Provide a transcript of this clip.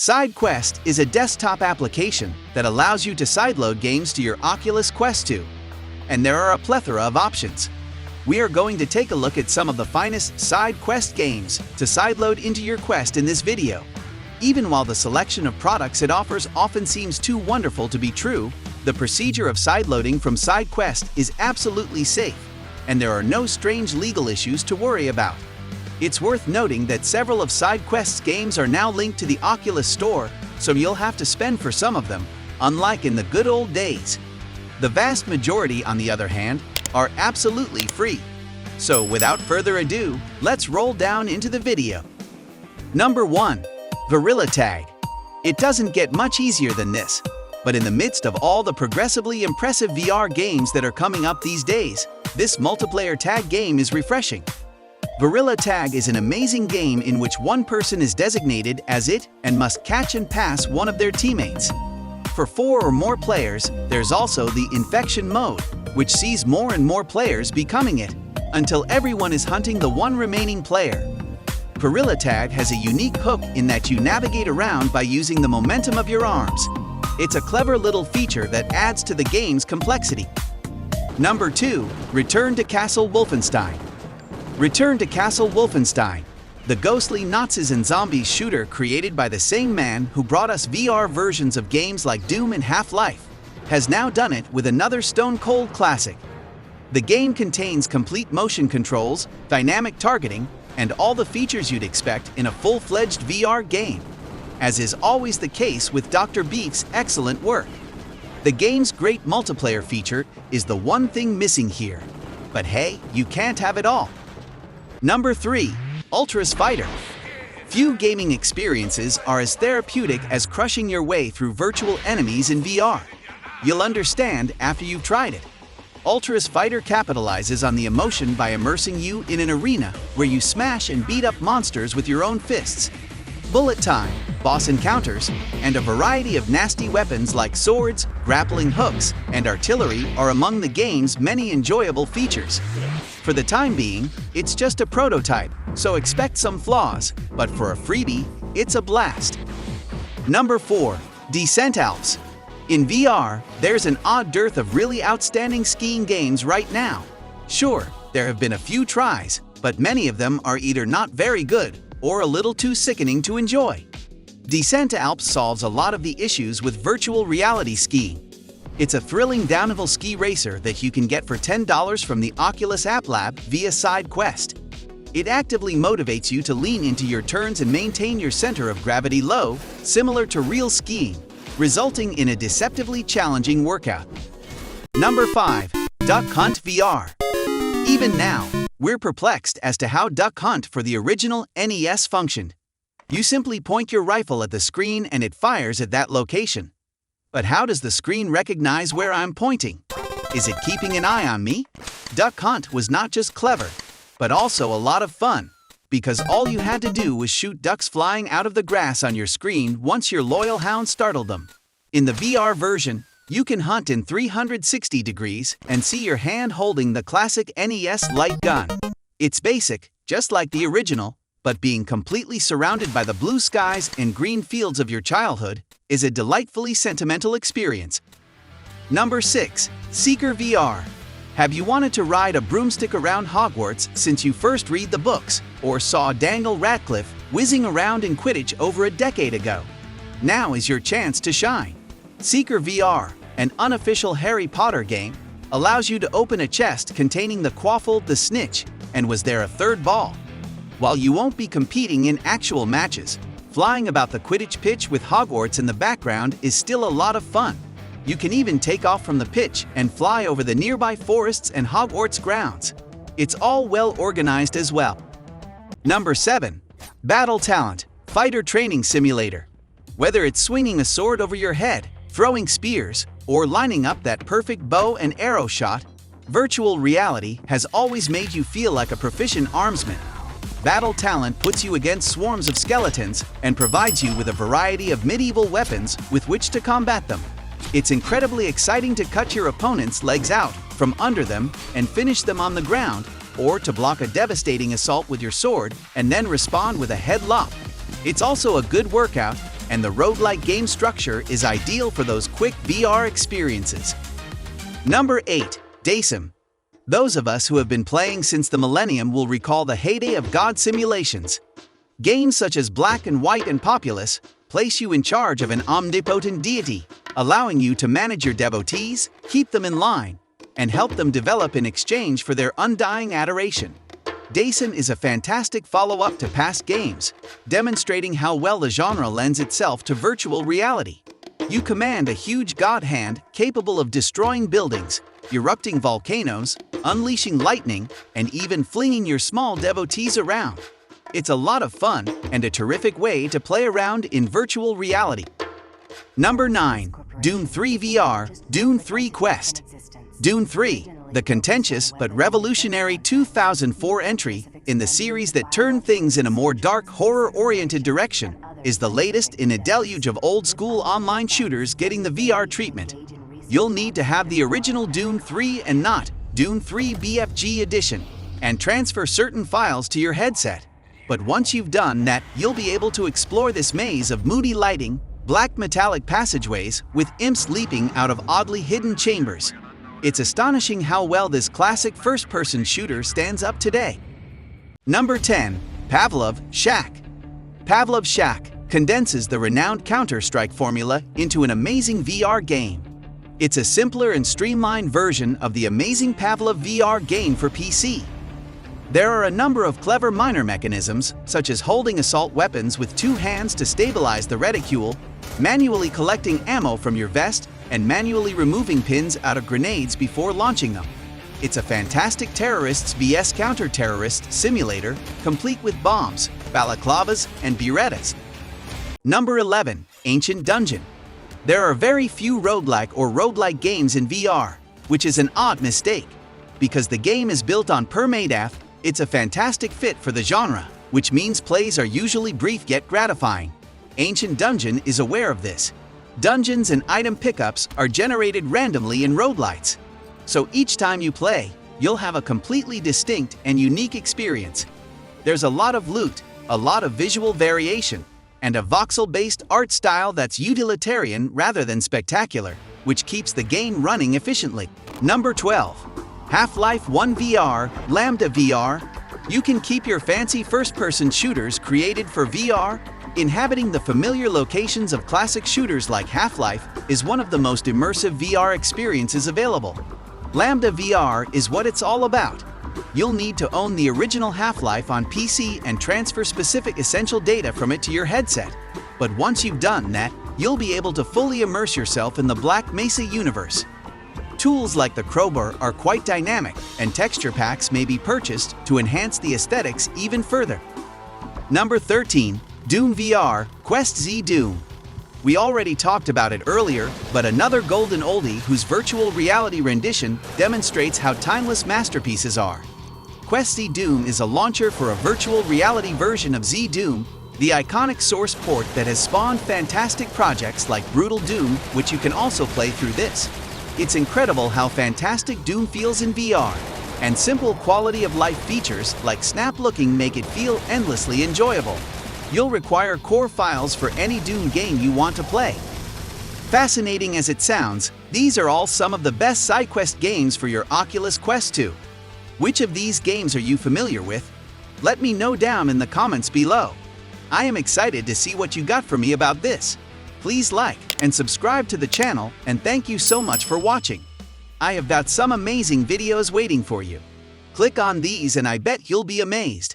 Sidequest is a desktop application that allows you to sideload games to your Oculus Quest 2. And there are a plethora of options. We are going to take a look at some of the finest Sidequest games to sideload into your Quest in this video. Even while the selection of products it offers often seems too wonderful to be true, the procedure of sideloading from Sidequest is absolutely safe, and there are no strange legal issues to worry about. It's worth noting that several of Sidequest's games are now linked to the Oculus Store, so you'll have to spend for some of them, unlike in the good old days. The vast majority, on the other hand, are absolutely free. So without further ado, let's roll down into the video. Number 1. Gorilla Tag. It doesn't get much easier than this, but in the midst of all the progressively impressive VR games that are coming up these days, this multiplayer tag game is refreshing. Gorilla Tag is an amazing game in which one person is designated as it and must catch and pass one of their teammates. For 4 or more players, there's also the infection mode, which sees more and more players becoming it, until everyone is hunting the one remaining player. Gorilla Tag has a unique hook in that you navigate around by using the momentum of your arms. It's a clever little feature that adds to the game's complexity. Number 2. Return to Castle Wolfenstein. Return to Castle Wolfenstein, the ghostly Nazis and zombies shooter created by the same man who brought us VR versions of games like Doom and Half-Life, has now done it with another stone-cold classic. The game contains complete motion controls, dynamic targeting, and all the features you'd expect in a full-fledged VR game, as is always the case with Dr. Beef's excellent work. The game's great multiplayer feature is the one thing missing here. But hey, you can't have it all. Number 3. Ultra's Fighter. Few gaming experiences are as therapeutic as crushing your way through virtual enemies in VR. You'll understand after you've tried it. Ultra's Fighter capitalizes on the emotion by immersing you in an arena where you smash and beat up monsters with your own fists. Bullet time, boss encounters, and a variety of nasty weapons like swords, grappling hooks, and artillery are among the game's many enjoyable features. For the time being, it's just a prototype, so expect some flaws, but for a freebie, it's a blast. Number 4. Descent ALPS. In VR, there's an odd dearth of really outstanding skiing games right now. Sure, there have been a few tries, but many of them are either not very good or a little too sickening to enjoy. Descent ALPS solves a lot of the issues with virtual reality skiing. It's a thrilling downhill ski racer that you can get for $10 from the Oculus App Lab via Sidequest. It actively motivates you to lean into your turns and maintain your center of gravity low, similar to real skiing, resulting in a deceptively challenging workout. Number 5. Duck Hunt VR. Even now, we're perplexed as to how Duck Hunt for the original NES functioned. You simply point your rifle at the screen and it fires at that location. But how does the screen recognize where I'm pointing? Is it keeping an eye on me? Duck Hunt was not just clever, but also a lot of fun, because all you had to do was shoot ducks flying out of the grass on your screen once your loyal hound startled them. In the VR version, you can hunt in 360 degrees and see your hand holding the classic NES light gun. It's basic, just like the original, but being completely surrounded by the blue skies and green fields of your childhood is a delightfully sentimental experience. Number 6. Seeker VR. Have you wanted to ride a broomstick around Hogwarts since you first read the books, or saw Daniel Radcliffe whizzing around in Quidditch over a decade ago? Now is your chance to shine. Seeker VR, an unofficial Harry Potter game, allows you to open a chest containing the Quaffle the Snitch, and was there a third ball? While you won't be competing in actual matches, flying about the Quidditch pitch with Hogwarts in the background is still a lot of fun. You can even take off from the pitch and fly over the nearby forests and Hogwarts grounds. It's all well organized as well. Number 7. Battle Talent Fighter Training Simulator. Whether it's swinging a sword over your head, throwing spears, or lining up that perfect bow and arrow shot, virtual reality has always made you feel like a proficient armsman. Battle Talent puts you against swarms of skeletons and provides you with a variety of medieval weapons with which to combat them. It's incredibly exciting to cut your opponent's legs out from under them and finish them on the ground, or to block a devastating assault with your sword and then respond with a headlock. It's also a good workout and the roguelike game structure is ideal for those quick VR experiences. Number 8. DASIM. Those of us who have been playing since the millennium will recall the heyday of God simulations. Games such as Black and White and Populous place you in charge of an omnipotent deity, allowing you to manage your devotees, keep them in line, and help them develop in exchange for their undying adoration. DASIM is a fantastic follow-up to past games, demonstrating how well the genre lends itself to virtual reality. You command a huge god hand capable of destroying buildings, erupting volcanoes, unleashing lightning, and even flinging your small devotees around. It's a lot of fun and a terrific way to play around in virtual reality. Number 9. Doom 3 VR, Doom 3 Quest. Doom 3, the contentious but revolutionary 2004 entry in the series that turned things in a more dark, horror-oriented direction, is the latest in a deluge of old-school online shooters getting the VR treatment. You'll need to have the original Doom 3 and not Doom 3 BFG edition, and transfer certain files to your headset. But once you've done that, you'll be able to explore this maze of moody lighting, black metallic passageways with imps leaping out of oddly hidden chambers. It's astonishing how well this classic first-person shooter stands up today. Number 10. PAVLOV Shack. PAVLOV Shack condenses the renowned Counter-Strike formula into an amazing VR game. It's a simpler and streamlined version of the amazing PAVLOV VR game for PC. There are a number of clever minor mechanisms, such as holding assault weapons with 2 hands to stabilize the reticule, manually collecting ammo from your vest, and manually removing pins out of grenades before launching them. It's a fantastic terrorists vs counter-terrorist simulator, complete with bombs, balaclavas, and Berettas. Number 11. Ancient Dungeon. There are very few roguelike games in VR, which is an odd mistake. Because the game is built on permadeath, it's a fantastic fit for the genre, which means plays are usually brief yet gratifying. Ancient Dungeon is aware of this. Dungeons and item pickups are generated randomly in roguelites. So each time you play, you'll have a completely distinct and unique experience. There's a lot of loot, a lot of visual variation, and a voxel-based art style that's utilitarian rather than spectacular, which keeps the game running efficiently. Number 12. Half-Life 1 VR, Lambda VR. You can keep your fancy first-person shooters created for VR. Inhabiting the familiar locations of classic shooters like Half-Life is one of the most immersive VR experiences available. Lambda VR is what it's all about. You'll need to own the original Half-Life on PC and transfer specific essential data from it to your headset. But once you've done that, you'll be able to fully immerse yourself in the Black Mesa universe. Tools like the crowbar are quite dynamic, and texture packs may be purchased to enhance the aesthetics even further. Number 13. Doom VR, QUESTZDOOM. We already talked about it earlier, but another golden oldie whose virtual reality rendition demonstrates how timeless masterpieces are. QUESTZDOOM is a launcher for a virtual reality version of ZDoom, the iconic source port that has spawned fantastic projects like Brutal Doom, which you can also play through this. It's incredible how fantastic Doom feels in VR, and simple quality-of-life features like snap looking make it feel endlessly enjoyable. You'll require core files for any Doom game you want to play. Fascinating as it sounds, these are all some of the best Sidequest games for your Oculus Quest 2. Which of these games are you familiar with? Let me know down in the comments below. I am excited to see what you got for me about this. Please like and subscribe to the channel, and thank you so much for watching. I have got some amazing videos waiting for you. Click on these and I bet you'll be amazed.